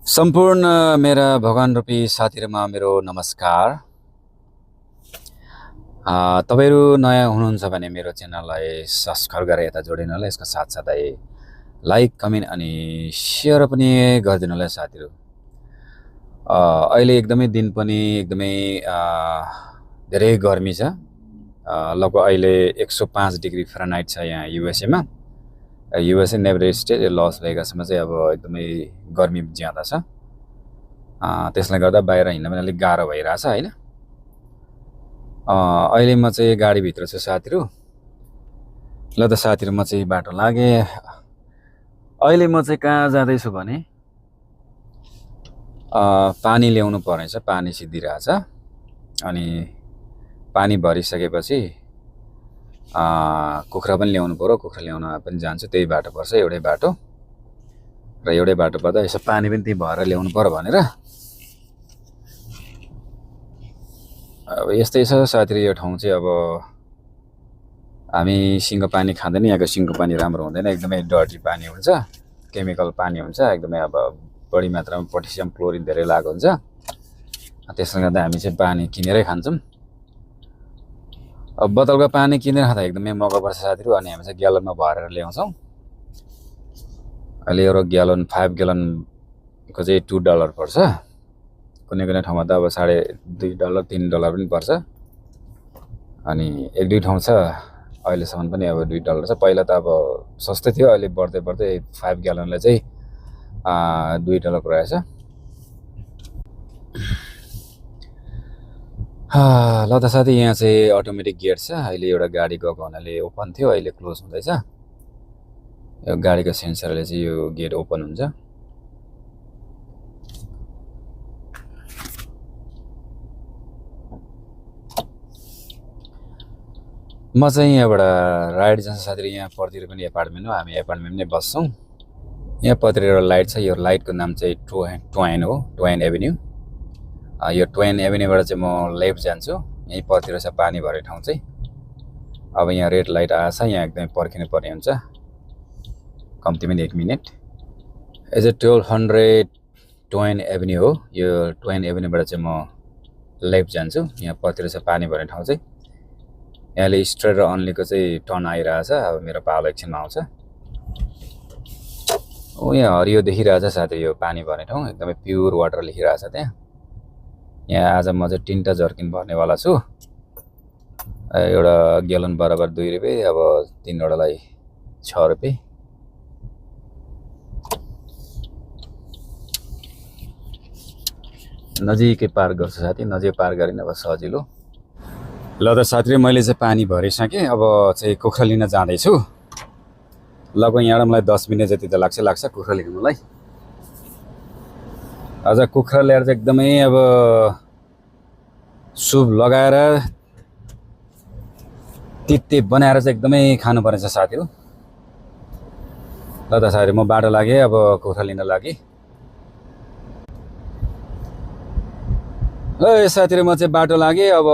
सम्पूर्ण मेरा भगवान रूपी साथीहरुमा मेरो नमस्कार। तपाईहरु नयाँ हुनुहुन्छ भने मेरो च्यानललाई सब्स्क्राइब गरेर यता जोडिनु होला। यसको साथसाथै लाइक, कमेन्ट अनि शेयर पनि गरिदिनु होला साथीहरु। अहिले एकदमै दिन पनि एकदमै धेरै गर्मी छ। लगभग अहिले 105 डिग्री फ्यारेनहाइट छ यहाँ युएसए मा। युएसए नेभर स्टेट लस भेगासमा चाहिँ अब एकदमै गर्मी ज्यादा छ। त्यसले गर्दा बाहिर हिँड्न पनि अलिक गाह्रो भइरहेछ हैन। अहिले म चाहिँ गाडी भित्र छु साथीहरु। ल त साथीहरु म चाहिँ बाटो लागे। अहिले म चाहिँ कहाँ जाँदै छु भने पानी ल्याउनु पर्नेछ। पानी सिद्धिरहेछ अनि पानी भरिसकेपछि कुखुरा पनि ल्याउनु पर्यो। कुखुरा ल्याउन पनि जान्छु। त्यही बाटो पर्छ, एउटै बाटो र एउटै बाटो पर्दा यसो पानी पनि त्यही भएर ल्याउनु पर्यो भनेर। अब यस्तै छ साथीहरु यो ठाउँ चाहिँ। अब हामी सिङ्गो पानी खाँदैन। यहाँको सिङ्गो पानी राम्रो हुँदैन। एकदमै डर्टी पानी हुन्छ, केमिकल पानी हुन्छ। एकदमै अब बढी मात्रामा पोटेसियम क्लोरिन धेरै लागेको हुन्छ। त्यसले गर्दा हामी चाहिँ पानी किनेरै खान्छौँ। अब बोतलको पानी किनेर खाँदा एकदमै महँगो पर्छ साथीहरु। अनि हामी चाहिँ ग्यालनमा भरेर ल्याउँछौँ। अहिले एउटा ग्यालन 5 ग्यालन को चाहिँ $2 पर्छ। कुनै कुनै ठाउँमा त अब $2.5 $3 पनि पर्छ। अनि एक दुई ठाउँ छ अहिलेसम्म पनि अब $2 छ। पहिला त अब सस्तै थियो, अहिले बढ्दै बढ्दै 5 ग्यालनले चाहिँ $2 रहेछ। ल त साथी, यहाँ चाहिँ अटोमेटिक गेट छ। अहिले एउटा गाडी गएको हुनाले ओपन थियो, अहिले क्लोज हुँदैछ। यो गाडीको सेन्सरले चाहिँ यो गेट ओपन हुन्छ। म चाहिँ यहाँबाट राइट जान्छ साथीहरु। यहाँ पर्तिर पनि एपार्टमेन्ट हो, हामी एपार्टमेन्टमै बस्छौँ। यहाँ पर्तिर एउटा लाइट छ। यो लाइटको नाम चाहिँ ट्वेन हो, ट्वेन एभिन्यू। यो ट्वेन एभिन्यूबाट चाहिँ म लेफ्ट जान्छु। यही पर्तिर छ पानी भरे ठाउँ चाहिँ। अब यहाँ रेड लाइट आएछ, यहाँ एकदमै पर्खिनु पर्ने हुन्छ कम्तीमा 1 मिनेट। यो चाहिँ 1200 ट्वेन एभिन्यू हो। यो ट्वेन एभिन्यूबाट चाहिँ म लेफ्ट जान्छु। यहाँ पर्तिर छ पानी भर्ने ठाउँ चाहिँ। यहाँले स्ट्रेट र अनलीको चाहिँ टर्न आइरहेछ। अब मेरो पालो एकछिनमा आउँछ। यहाँ हरियो देखिरहेछ साथी। यो पानी भर्ने ठाउँ एकदमै प्योर वाटर लेखिरहेछ त्यहाँ। यहाँ आज म चाहिँ 3टा जर्किन भर्नेवाला छु। एउटा ग्यालन बराबर ₹2। अब 3वटालाई ₹6। नजिकै पार्क गर्छु साथी। नजिक पार्क गरिन अब सजिलो। ल त साथीहरु, मैले चाहिँ पानी भरिसकेँ। अब चाहिँ कुखुरा लिन जाँदैछु। लगभग यहाँबाट मलाई 10 मिनेट जति त लाग्छ कुखुरा लिनुलाई। आज कुखुरा ल्याएर चाहिँ एकदमै अब सुप लगाएर तिते बनाएर चाहिँ एकदमै खानु पर्छ साथीहरु। ल त साथीहरु, म बाटो लागेँ अब कुखुरा लिन लागि। ल साथीहरु, म चाहिँ बाटो लागेँ। अब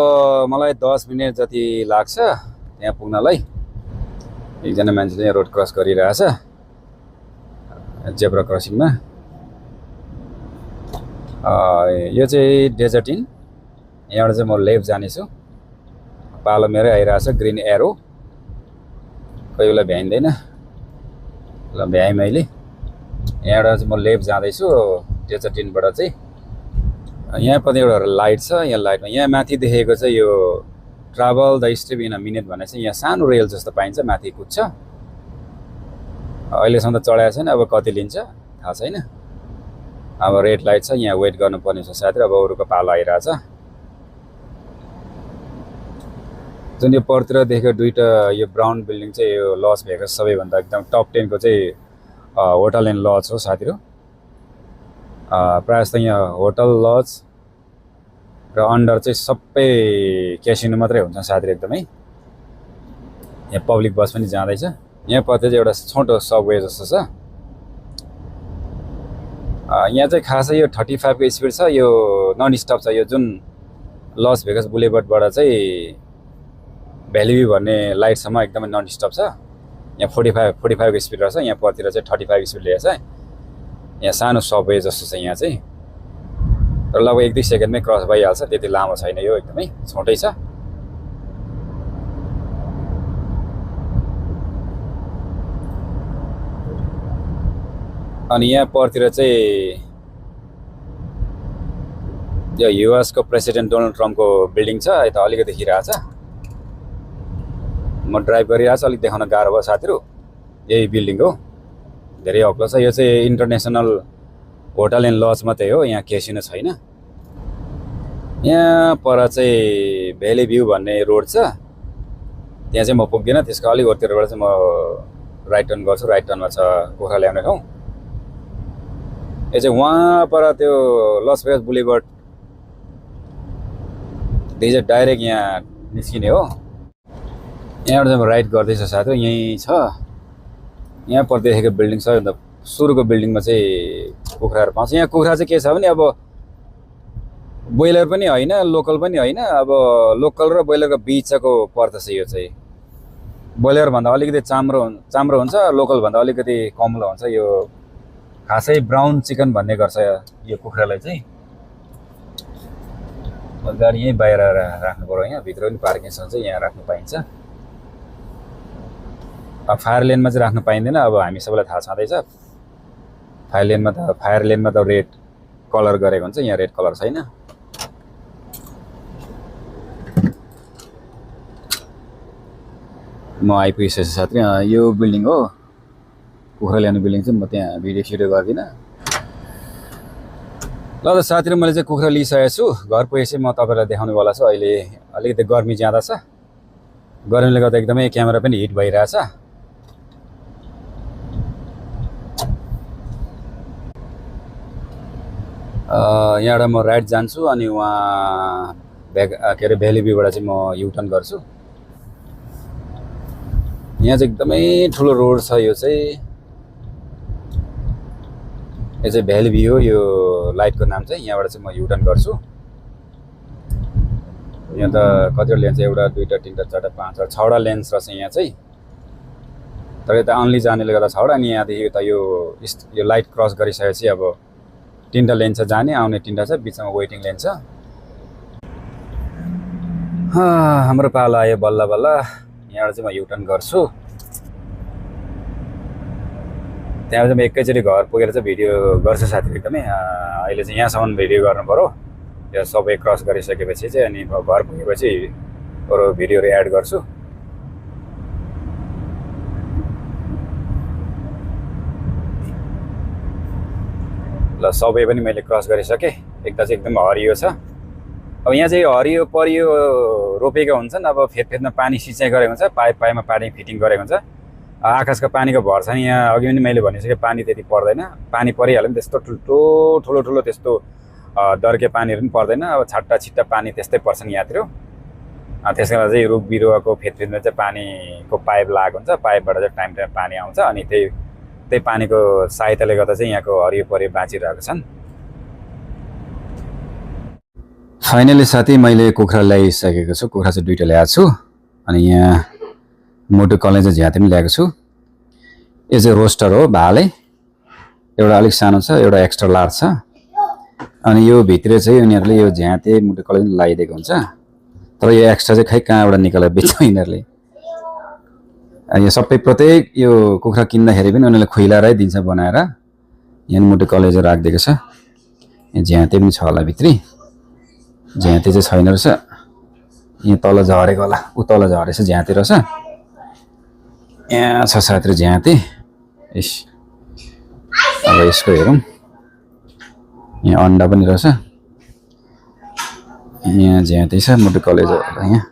मलाई 10 मिनेट जति लाग्छ त्यहाँ पुग्नलाई। एकजना मान्छेले रोड क्रस गरिरहेछ जेब्रा क्रसिङमा। यो चाहिँ डेजर्ट इन। यहाँबाट चाहिँ म लेफ्ट जानेछु। पालो मेरै आइरहेछ, ग्रिन एरो। कोही बेला भ्याइँदैन। ल भ्याएँ मैले। यहाँबाट चाहिँ म लेफ्ट जाँदैछु डेजर्ट इनबाट चाहिँ। यहाँ पनि एउटा लाइट छ। यहाँ लाइटमा यहाँ माथि देखेको चाहिँ यो travel the strip in a minute भन्ने चाहिँ यहाँ सानो रेल जस्तो पाइन्छ, माथि कुद्छ। अहिलेसम्म त चढाएको छैन, अब कति लिन्छ थाहा छैन। अब रेड लाइट छ, यहाँ वेट गर्नुपर्ने छ साथीहरु। अब अरूको पालो आइरहेछ। जुन यो पर्तिर देखेको 2टा यो ब्राउन बिल्डिङ चाहिँ यो लस भेगास सबैभन्दा एकदम टप 10 को चाहिँ होटल एन्ड लज हो साथीहरु। प्रायः जस्तो यहाँ होटल, लज र अन्डर चाहिँ सबै क्यासिनो मात्रै हुन्छ साथीहरु। एकदमै यहाँ पब्लिक बस पनि जाँदैछ। यहाँ पछि चाहिँ एउटा छोटो सबवे जस्तो छ। यहाँ चाहिँ खासै यो 35 को स्पिड छ। यो नन स्टप छ। यो जुन लस भेगास बुलेभर्डबाट चाहिँ भ्याली भ्यू भन्ने लाइटसम्म एकदमै नन स्टप छ। यहाँ 45 को स्पिड रहेछ। यहाँ पर्तिर चाहिँ 35 स्पिड लिएछ। यहाँ सानो सबवे जस्तो छ यहाँ चाहिँ र लगभग 1-2 सेकेन्डमै क्रस भइहाल्छ त्यति लामो छैन यो एकदमै छोटै छ अनि यहाँ परतिर चाहिँ यो युएस को प्रेसिडेन्ट डोनाल्ड ट्रम्पको बिल्डिङ छ यता अलिकति देखिरहेछ म ड्राइभ गरिरहेको छु अलिक देखाउन गाह्रो भयो साथीहरु यही बिल्डिङ हो धेरै अग्लो छ यो चाहिँ इन्टरनेसनल होटल एन्ड लज मात्रै हो यहाँ क्यासिनो छैन यहाँ पर चाहिँ भ्याली भ्यू भन्ने रोड छ त्यहाँ चाहिँ म पुग्दिनँ त्यसको अलिक वरतिरबाट चाहिँ म राइट टर्न गर्छु राइट टर्नमा छ कुखुरा ल्याउने ठाउँ यो चाहिँ वहाँ पर त्यो लस भेगस बुलेभर्ड देखि चाहिँ डाइरेक्ट यहाँ निस्किने हो यहाँबाट चाहिँ म राइट गर्दैछु साथी यहीँ छ यहाँ पर देखेको बिल्डिङ छ अन्त सुरुको बिल्डिङमा चाहिँ कुखुराहरू पाउँछ यहाँ कुखुरा चाहिँ के छ भने अब ब्रोइलर पनि होइन लोकल पनि होइन अब लोकल र ब्रोइलरको बिचको पर्दछ यो चाहिँ ब्रोइलर भन्दा अलिकति चाम्रो हुन्छ लोकल भन्दा अलिकति कमलो हुन्छ यो खासै ब्राउन चिकन भन्ने गर्छ यो कुखुरालाई चाहिँ गाडी यहीँ बाहिर राख्नु पर्यो यहाँ भित्र पनि पार्किङ छ यहाँ राख्नु पाइन्छ अब फायर लेनमा चाहिँ राख्नु पाइँदैन अब हामी सबैलाई थाहा छँदैछ फायर लेनमा त रेड कलर गरेको हुन्छ यहाँ रेड कलर छैन म आइपुगिसकेछु साथी यो बिल्डिङ हो कुखुरा ल्याउने बिल्डिङ चाहिँ म त्यहाँ भिडियो सिडियो गर्दिनँ ल त साथीहरु मैले चाहिँ कुखुरा लिइसकेको छु घर पुगेपछि म तपाईहरुलाई देखाउनेवाला छु अहिले अलिकति गर्मी ज्यादा छ गर्मीले गर्दा एकदमै क्यामेरा पनि हिट भइरहेछ यहाँबाट म राइट जान्छु अनि वहाँ के अरे भ्याली भ्यूबाट चाहिँ म युटर्न गर्छु यहाँ चाहिँ एकदमै ठुलो रोड छ यो चाहिँ भ्याली भ्यू हो यो लाइटको नाम चाहिँ यहाँबाट चाहिँ म युटर्न गर्छु यहाँ त कतिवटा लेन्स एउटा दुईटा तीनटा चारटा पाँचवटा छवटा लेन्स रहेछ यहाँ चाहिँ तर यता अन्ली जानेले गर्दा छवटा अनि यहाँदेखि त यो लाइट क्रस गरिसकेपछि अब तीनटा लेन छ जाने आउने तीनटा छ बिचमा वेटिङ लेन छ हाम्रो पालो आयो बल्ल बल्ल यहाँबाट चाहिँ म युटर्न गर्छु त्यहाँ चाहिँ म एकैचोटि घर पुगेर चाहिँ भिडियो गर्छु साथी एकदमै अहिले चाहिँ यहाँसम्म भिडियो गर्नु पर्यो यो सबै क्रस गरिसकेपछि चाहिँ अनि घर पुगेपछि अरू भिडियोहरू एड गर्छु ल सबै पनि मैले क्रस गरिसकेँ एकता चाहिँ एकदम हरियो छ अब यहाँ चाहिँ हरियो परियो रोपेका हुन्छन् अब फेदमा पानी सिँचाइ गरेको हुन्छ पाइपमा पानी फिटिङ गरेको हुन्छ आकाशको पानीको भर छ नि यहाँ अघि पनि मैले भनिसकेँ पानी त्यति पर्दैन पानी परिहाल्यो भने त्यस्तो ठुलो त्यस्तो दर्के पानीहरू पनि पर्दैन अब छाट्टा छिट्टा पानी त्यस्तै पर्छन् यहाँतिर त्यसको लागि चाहिँ रुख बिरुवाको फेदमा चाहिँ पानीको पाइप लागेको हुन्छ पाइपबाट चाहिँ टाइम पानी आउँछ अनि त्यही पानीको सहायताले गर्दा चाहिँ यहाँको हरियो परियो बाँचिरहेको छन् फाइनली साथी मैले कुखुरा ल्याइसकेको छु कुखुरा चाहिँ दुईटा ल्याएको छु अनि यहाँ मोटो कलेज झ्याते पनि ल्याएको छु यो चाहिँ रोस्टर हो भाले एउटा अलिक सानो छ एउटा एक्स्ट्रा लार्ज छ अनि यो भित्र चाहिँ उनीहरूले यो झ्याते मोटो कलेज लगाइदिएको हुन्छ तर यो एक्स्ट्रा चाहिँ खै कहाँबाट निकालेर बेच्छ यिनीहरूले यो सबै प्रत्येक यो कुखुरा किन्दाखेरि पनि उनीहरूले खुइलाएरै दिन्छ बनाएर यहाँ मोटो कलेज राखिदिएको छ यहाँ झ्याते पनि छ होला भित्री झ्याते चाहिँ छैन रहेछ यहाँ तल झरेको होला ऊ तल झरेछ झ्याते रहेछ यहाँ छ साथीहरु झ्याते यस अब यसको हेरौँ यहाँ अन्डा पनि रहेछ यहाँ झ्याते छ मोटो कलेज यहाँ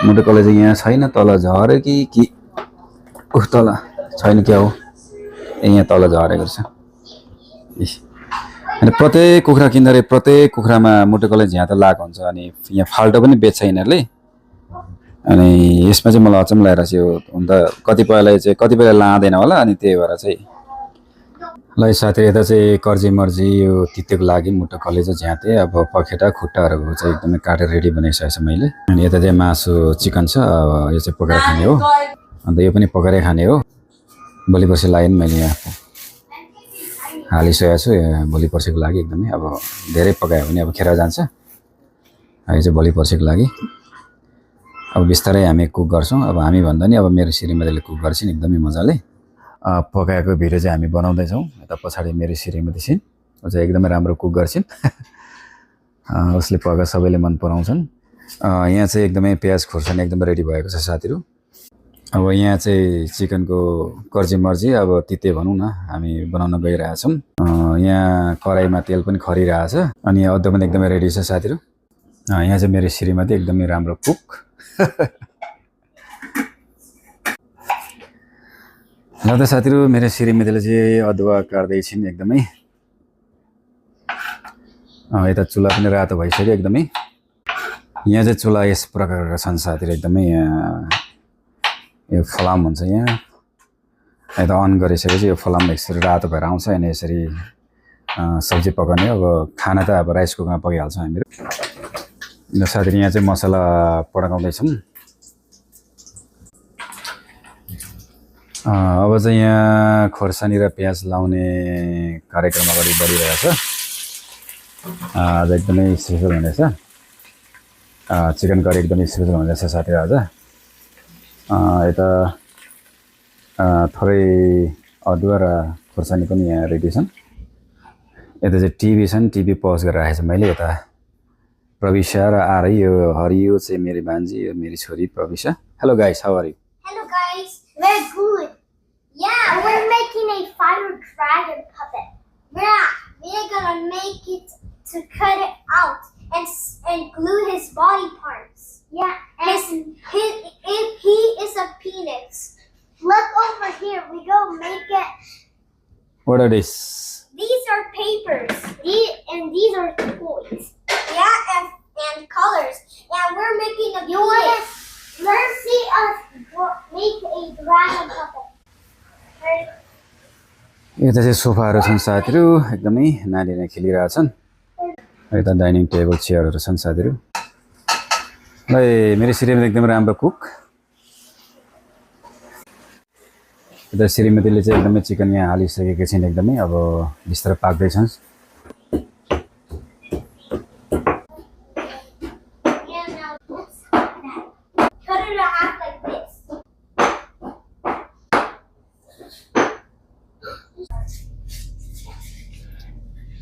मोटो कलेज यहाँ छैन तल झर्यो कि उफ तल छैन क्या हो यहाँ तल झरेको रहेछ अनि प्रत्येक कुखुरा किन्दाखेरि प्रत्येक कुखुरामा मोटो कलेज झ्याते लागेको हुन्छ अनि यहाँ फाल्टो पनि बेच्छ यिनीहरूले अनि यसमा चाहिँ मलाई अचम्म लागेको छ यो हुन त कतिपयलाई चाहिँ कतिपयलाई लाँदैन होला अनि त्यही भएर चाहिँ ल साथी यता चाहिँ कर्जी मर्जी यो तितेको लागि मोटो कलेज झ्याते अब पखेटा खुट्टाहरू चाहिँ एकदमै काटेर रेडी बनाइसकेको छ मैले अनि यता चाहिँ मासु चिकन छ यो चाहिँ पकाएर खाने हो अन्त यो पनि पकाएर खाने हो भोलि पर्सि लाग्यो नि मैले यहाँ हालिसकेको छु भोलि पर्सिको लागि एकदमै अब धेरै पकायो भने अब खेर जान्छ अहिले चाहिँ भोलि पर्सिको लागि अब बिस्तारै हामी कुक गर्छौँ अब हामी भन्दा नि अब मेरो श्रीमतीले कुक गर्छिन् एकदमै मजाले पकाएको भिडियो चाहिँ हामी बनाउँदैछौँ यता पछाडि मेरो श्रीमती छिन् ऊ चाहिँ एकदमै राम्रो कुक गर्छिन् उसले पका सबैले मन पराउँछन् यहाँ चाहिँ एकदमै प्याज खुर्सानी एकदमै रेडी भएको छ साथीहरू अब यहाँ चाहिँ चिकनको कर्जी मर्जी अब तिते भनौँ न हामी बनाउन गइरहेछौँ यहाँ कराईमा तेल पनि खरिरहेछ अनि अदुवा पनि एकदमै रेडी छ साथीहरू यहाँ चाहिँ मेरो श्रीमती एकदमै राम्रो कुक ल त साथीहरू मेरो श्रीमतीले चाहिँ अदुवा काट्दै छिन् एकदमै यता चुल्हा पनि रातो भइसक्यो एकदमै यहाँ चाहिँ चुल्हा यस प्रकारका छन् साथीहरू एकदमै यो फलाम हुन्छ यहाँ यता अन गरिसकेपछि यो फलाम यसरी रातो भएर आउँछ अनि यसरी सब्जी पकाउने अब खाना त अब राइस कुकरमा पकाइहाल्छौँ हामीहरू र साथीहरू यहाँ चाहिँ मसला पड्काउँदैछौँ अब चाहिँ यहाँ खोर्सानी र प्याज लाउने कार्यक्रम अगाडि बढिरहेछ आज एकदमै स्पेसल हुनेछ चिकन करी एकदमै स्पेसल हुँदैछ साथीहरू आज यता थोरै अदुवा र खोर्सानी पनि यहाँ रेडी छन् यता चाहिँ टिभी छन् टिभी पज गरेर राखेको छु मैले यता प्रविशा र आरै यो हरियो चाहिँ मेरो भान्जी यो मेरी छोरी Pravisha hello guys how are you Hello guys, we're good. Yeah, we're making a fire dragon puppet. Yeah, we're gonna make it to cut it out and glue his body parts. Yeah, and if he is a penis. Look over here, we go make it. What are these? These are papers. These are toys. Yeah, and colors. Yeah, we're making a penis. Let's see us make a dragon puppet. यता चाहिँ सोफाहरू छन् साथीहरू एकदमै नानीले खेलिरहेछन् यता dining table चेयरहरू छन् साथीहरू ल मेरो श्रीमती एकदमै राम्रो कुक यता श्रीमतीले चाहिँ एकदमै चिकन यहाँ हालिसकेको छिन् एकदमै अब बिस्तारै पाक्दैछन्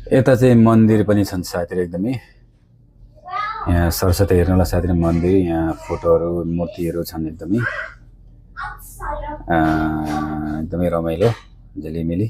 यता चाहिँ मन्दिर पनि छन् साथीहरू एकदमै यहाँ सरस्वती हेर्नुलाई साथीहरू मन्दिर यहाँ फोटोहरू मूर्तिहरू छन् एकदमै एकदमै रमाइलो झिलिमिली